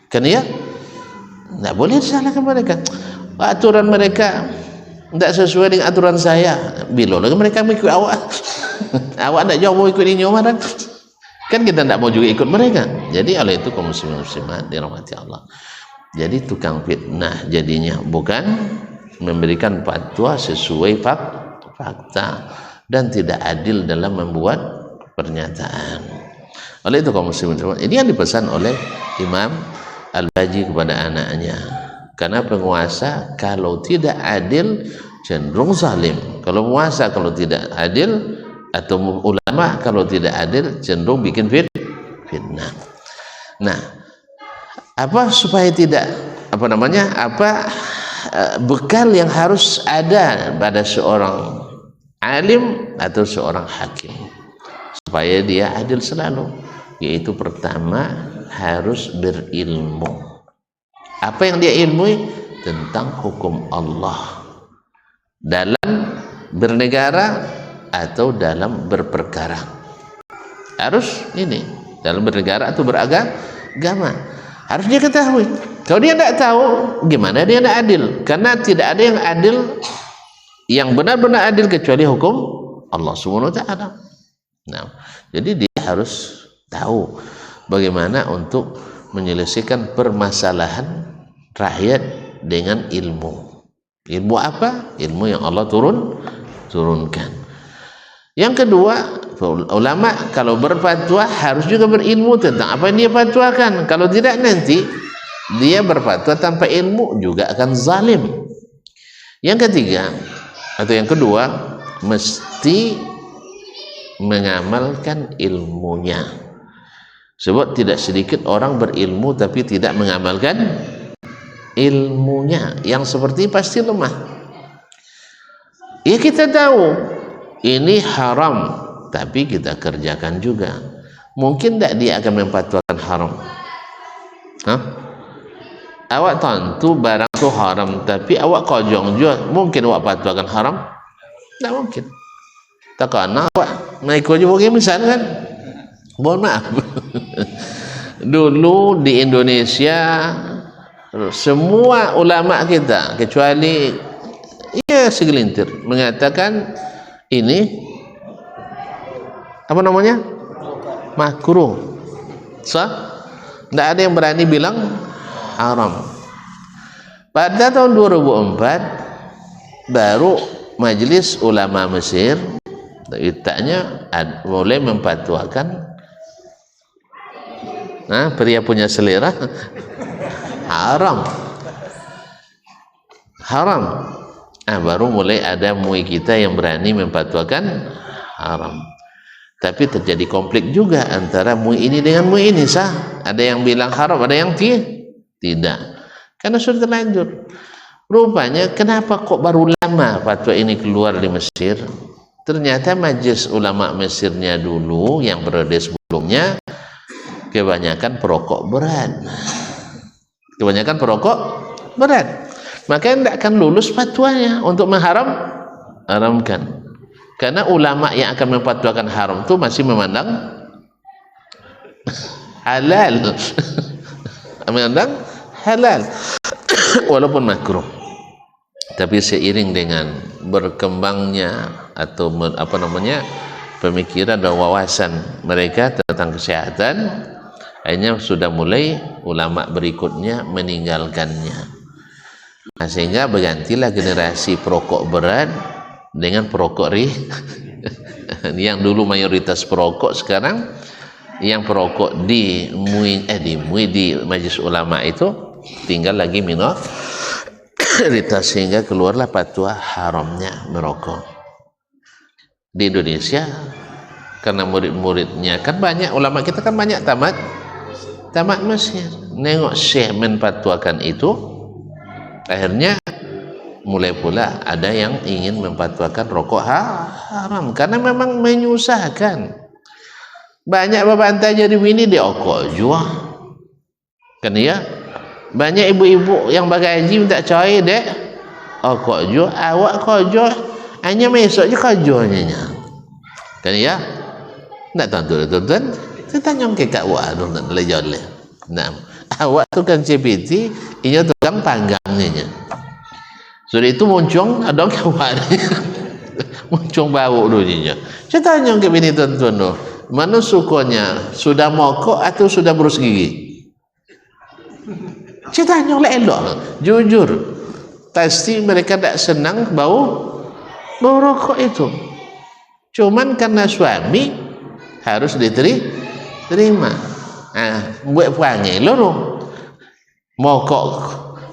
kan ya tidak boleh disalahkan mereka aturan mereka tidak sesuai dengan aturan saya bila lagi mereka mengikut awak awak tidak jauh mau ikut ini kan kita tidak mau juga ikut mereka jadi oleh itu kaum muslimin muslimat dirahmati Allah jadi tukang fitnah jadinya bukan memberikan fatwa sesuai fakta dan tidak adil dalam membuat pernyataan. Oleh itu kaum muslimin ini yang dipesan oleh Imam Al-Baji kepada anaknya karena penguasa kalau tidak adil cenderung zalim kalau penguasa kalau tidak adil atau ulama kalau tidak adil cenderung bikin fitnah. Nah apa supaya tidak bekal yang harus ada pada seorang alim atau seorang hakim supaya dia adil selalu yaitu pertama harus berilmu apa yang dia ilmui tentang hukum Allah dalam bernegara atau dalam berperkara harus ini dalam bernegara atau beragama harus dia ketahui. Kalau dia tidak tahu, gimana dia tidak adil? Karena tidak ada yang adil, yang benar-benar adil kecuali hukum Allah Subhanahu wa taala. Nah, jadi dia harus tahu bagaimana untuk menyelesaikan permasalahan rakyat dengan ilmu. Ilmu apa? Ilmu yang Allah turunkan. Yang kedua, ulama kalau berfatwa harus juga berilmu tentang apa yang dia fatwakan. Kalau tidak nanti dia berfatwa tanpa ilmu juga akan zalim. Yang ketiga atau yang kedua mesti mengamalkan ilmunya. Sebab tidak sedikit orang berilmu tapi tidak mengamalkan ilmunya. Yang seperti pasti lemah. Ya kita tahu ini haram tapi kita kerjakan juga. Mungkin tak dia akan memfatwakan haram? Awak tentu barang tu haram tapi awak kojong juga. Mungkin awak fatwakan haram? Tak mungkin. Tak kena awak mengikut juga misal kan. Mohon maaf. Dulu di Indonesia semua ulama kita kecuali ya segelintir mengatakan ini apa namanya makruh tidak ada yang berani bilang haram. Pada tahun 2004 baru Majelis Ulama Mesir mulai memfatwakan pria punya selera haram. baru mulai ada MUI kita yang berani memfatwakan haram. Tapi terjadi konflik juga antara MUI ini dengan MUI ini sah. Ada yang bilang haram, ada yang tidak. Karena sudah terlanjur. Rupanya kenapa kok baru lama fatwa ini keluar di Mesir? Ternyata majelis ulama Mesirnya dulu yang periode sebelumnya kebanyakan perokok berat. Kebanyakan perokok berat. Maka tidak akan lulus fatwanya untuk mengharamkan. Karena ulama yang akan memfatwakan haram itu masih memandang halal. Memandang halal walaupun makruh. Tapi seiring dengan berkembangnya atau pemikiran dan wawasan mereka tentang kesehatan, akhirnya sudah mulai ulama berikutnya meninggalkannya. Nah, sehingga bergantilah generasi perokok berat dengan perokok yang dulu mayoritas perokok, sekarang yang perokok di majelis ulama itu tinggal lagi minoritas, sehingga keluarlah fatwa haramnya merokok. Di Indonesia karena murid-muridnya kan banyak, ulama kita kan banyak tamat Mesir, nengok syekh menfatwakan itu, akhirnya mulai pula ada yang ingin memfatwakan rokok haram karena memang menyusahkan. Banyak babantai jadi ini diokok juga kan ya. Banyak ibu-ibu yang bagaji minta cair dek okok juga, awak kojo hanya mesok je kojonya kan ya. Nak tuan-tuan kita tanya ke kak wak dong nak lejol. Nah, awak tu kan CPT inya tukang panggangnya. Sudah itu muncung ada kawan muncung bau dulunya. Saya tanya ke bini tuan-tuan tu, mana sukanya, sudah mokok atau sudah berus gigi? Saya tanya elok, jujur, pasti mereka tak senang bau rokok itu. Cuman karena suami harus diterima. Buat perangai loro, mokok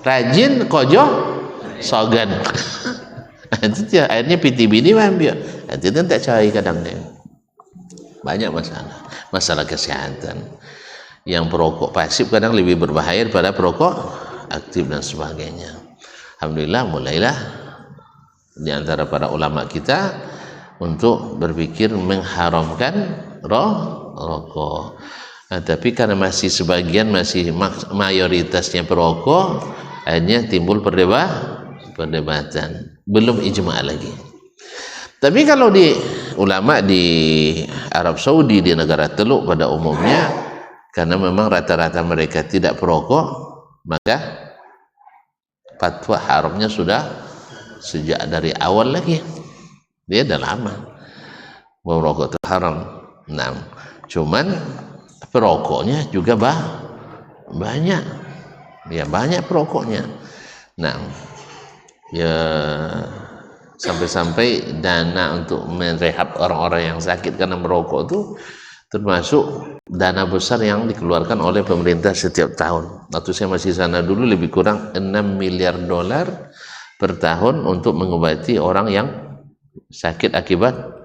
rajin kojo sogan. Itu akhirnya PTB ini ambil. Itu kan tak cari kadang dia. Banyak masalah kesehatan. Yang perokok pasif kadang lebih berbahaya daripada perokok aktif dan sebagainya. Alhamdulillah mulailah di antara para ulama kita untuk berpikir mengharamkan rokok. Tapi karena masih sebagian masih mayoritasnya perokok, akhirnya timbul perdebatan, belum ijma' lagi. Tapi kalau di ulama di Arab Saudi, di negara Teluk pada umumnya, karena memang rata-rata mereka tidak perokok, maka fatwa haramnya sudah sejak dari awal lagi. Dia dah lama merokok itu haram. Nah, cuman perokoknya juga banyak. Ya banyak perokoknya. Nah, ya sampai-sampai dana untuk merehab orang-orang yang sakit karena merokok itu termasuk dana besar yang dikeluarkan oleh pemerintah setiap tahun. Waktu saya masih sana dulu lebih kurang 6 miliar dolar per tahun untuk mengobati orang yang sakit akibat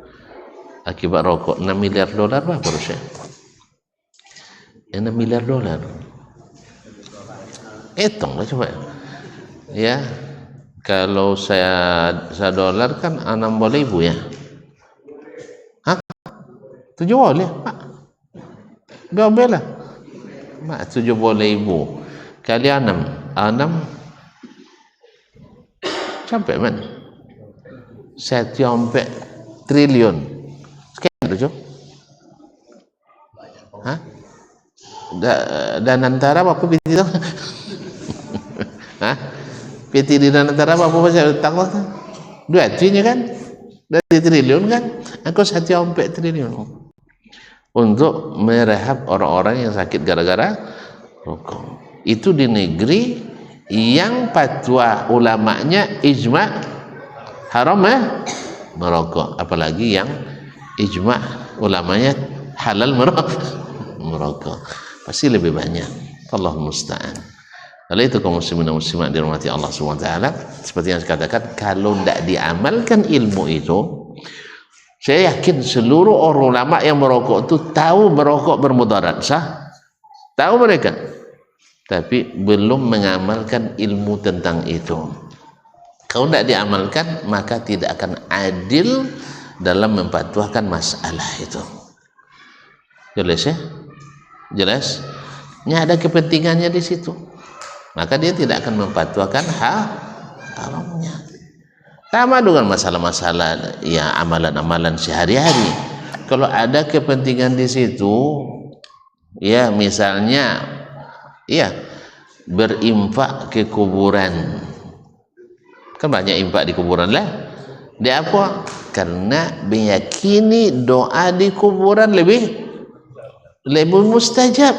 rokok. 6 miliar dolar berapa harusnya? 6 miliar dolar. Hitunglah coba. Ya. Kalau saya dolar kan 60.000 ya. Hah? 7 boleh, Pak. Berapa lah? Mak 70.000 kali 6 sampai mana? 1 triliun. Sekian tu, hah? Dan antara apa PT tu? Hah? PT di antara apa pasal tanggal tu? 2 kan? 2 triliun kan? Aku 1 triliun untuk merehab orang-orang yang sakit gara-gara rokok. Itu di negeri yang fatwa ulamanya ijma' haram merokok, apalagi yang ijma' ulamanya halal merokok. Pasti lebih banyak. Allahul musta'an. Oleh itu kaum muslimin dan muslimat dirahmati Allah SWT, seperti yang saya katakan, kalau tidak diamalkan ilmu itu, saya yakin seluruh orang ulama yang merokok itu tahu merokok bermudarat, sah? Tahu mereka, tapi belum mengamalkan ilmu tentang itu. Kalau tidak diamalkan, maka tidak akan adil dalam memfatwakan masalah itu. Jelas ya? Jelas? Ini ada kepentingannya di situ. Maka dia tidak akan memfatwakan haramnya. Sama dengan masalah-masalah ya amalan-amalan sehari-hari. Kalau ada kepentingan di situ, ya misalnya ya berinfak ke kuburan. Kan banyak infak di kuburan lah. Dia apa? Karena meyakini doa di kuburan lebih mustajab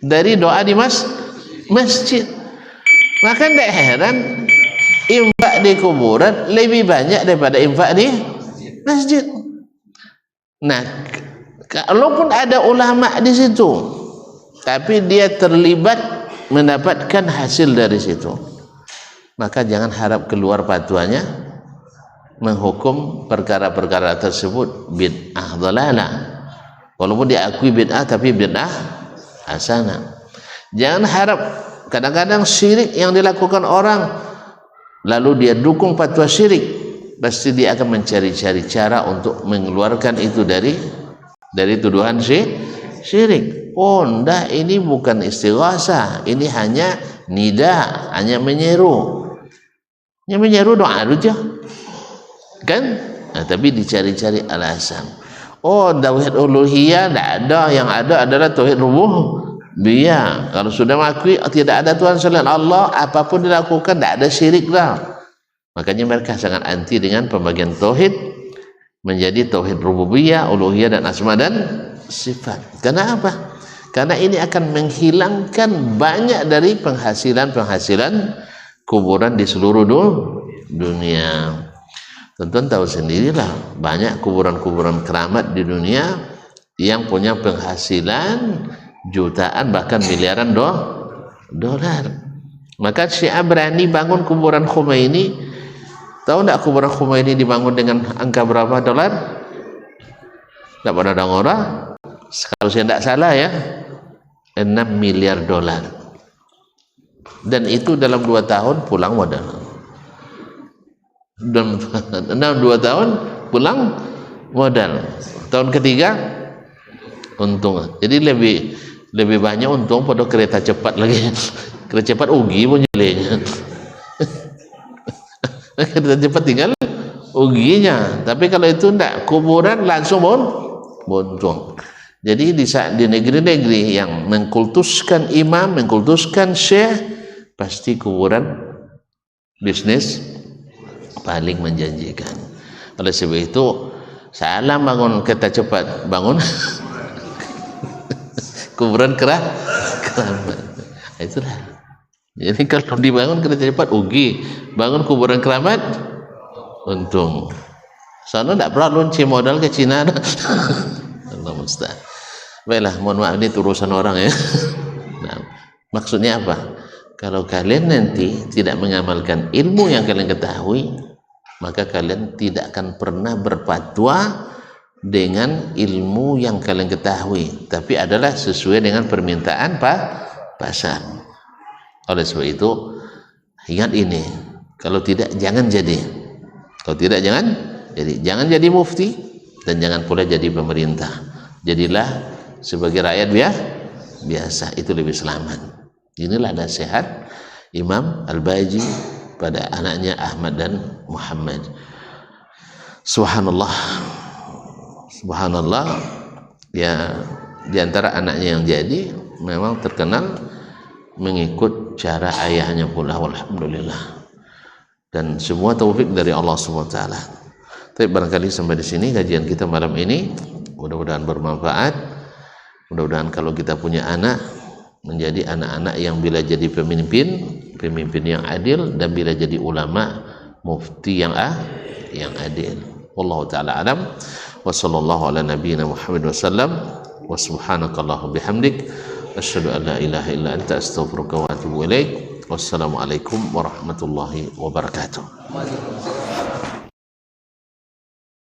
dari doa di masjid. Maka tidak heran infak di kuburan lebih banyak daripada infak di masjid. Nah, kalaupun ada ulama di situ, tapi dia terlibat mendapatkan hasil dari situ, maka jangan harap keluar fatwanya menghukum perkara-perkara tersebut bid'ah dhalalah. Walaupun diakui bid'ah, tapi bid'ah hasanah. Jangan harap, kadang-kadang syirik yang dilakukan orang lalu dia dukung fatwa syirik, pasti dia akan mencari-cari cara untuk mengeluarkan itu dari tuduhan syirik. Oh enggak, ini bukan istighasah, ini hanya nida, hanya menyeru. Yang menyeru doa aja kan? Nah, tapi dicari-cari alasan. Oh, tauhid uluhiyah tidak ada, yang ada adalah tauhid rububiyah. Kalau sudah mengakui tidak ada Tuhan selain Allah, apapun dilakukan tidak ada syirik lah. Makanya mereka sangat anti dengan pembagian tauhid menjadi tauhid rububiyah, uluhiyah dan asma dan sifat. Karena apa? Karena ini akan menghilangkan banyak dari penghasilan kuburan di seluruh dunia. Tentu tahu sendirilah, banyak kuburan-kuburan keramat di dunia yang punya penghasilan jutaan bahkan miliaran dolar. Maka Syiah berani bangun kuburan Khomeini. Tahu tidak kuburan Khomeini dibangun dengan angka berapa dolar? Tidak pernah dengar orang. Kalau saya tidak salah ya, 6 miliar dolar. Dan itu dalam 2 tahun pulang modal. Dan 2 tahun pulang modal. Tahun ketiga untung. Jadi lebih banyak untung pada kereta cepat lagi. Kereta cepat ugi pun jelenya. Kereta cepat tinggal uginya. Tapi kalau itu enggak, kuburan langsung untung. Jadi di negeri-negeri yang mengkultuskan imam, mengkultuskan syekh, pasti kuburan bisnis paling menjanjikan. Oleh sebab itu, salah bangun kereta cepat, bangun kuburan keramat. Itulah. Jadi kalau dibangun kereta cepat ugi, bangun kuburan keramat untung. Sana tidak perlu lunci modal ke Cina. Allah musta'an. Baiklah, mohon maaf ini urusan orang ya. Nah, maksudnya apa? Kalau kalian nanti tidak mengamalkan ilmu yang kalian ketahui, maka kalian tidak akan pernah berfatwa dengan ilmu yang kalian ketahui, tapi adalah sesuai dengan permintaan pasar. Oleh sebab itu, ingat ini, kalau tidak jangan jadi. Kalau tidak jangan jadi mufti dan jangan pula jadi pemerintah. Jadilah sebagai rakyat biasa, itu lebih selamat. Inilah nasihat Imam Al-Baji pada anaknya Ahmad dan Muhammad. Subhanallah, ya, di antara anaknya yang jadi memang terkenal mengikut cara ayahnya pula, walhamdulillah. Dan semua taufik dari Allah SWT. Tapi barangkali sampai di sini kajian kita malam ini, mudah-mudahan bermanfaat. Mudah-mudahan kalau kita punya anak, menjadi anak-anak yang bila jadi pemimpin yang adil, dan bila jadi ulama, mufti yang adil. Wallahu ta'ala alam. Wa sallallahu ala nabiyyina Muhammad wa sallam. Wa subhanakallahumma bihamdik asyhadu an la ilaha illa anta astaghfiruka wa atubu ilaik. Wassalamualaikum warahmatullahi wabarakatuh.